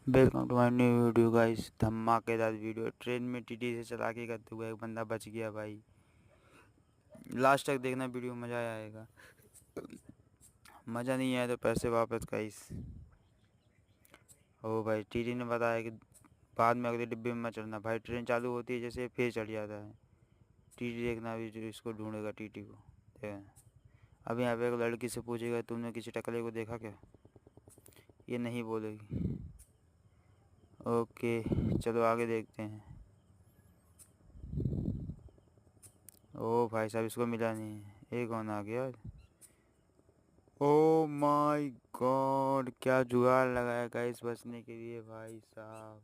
Welcome to my new video guys. धमाकेदार वीडियो। Train में टीटी से चालाकी करते हुए एक बंदा बच गया भाई। लास्ट तक देखना वीडियो, मज़ा आएगा। मज़ा नहीं आया तो पैसे वापस गाइस। ओ भाई, टीटी ने बताया कि बाद में अगले डिब्बे में मत चढ़ना भाई। ट्रेन चालू होती है जैसे फिर चढ़ जाता है। टीटी देखना अभी जो इसको ढूंढेगा टीटी को। देखना। अब यहाँ पे एक लड़की से पूछेगा तुमने किसी टकले को देखा क्या, ये नहीं बोलेगी। ओके, चलो आगे देखते हैं। ओ भाई साहब, इसको मिला नहीं है। ये कौन आ गया? ओ माय गॉड, क्या जुगाड़ लगाया गाइस बचने के लिए भाई साहब।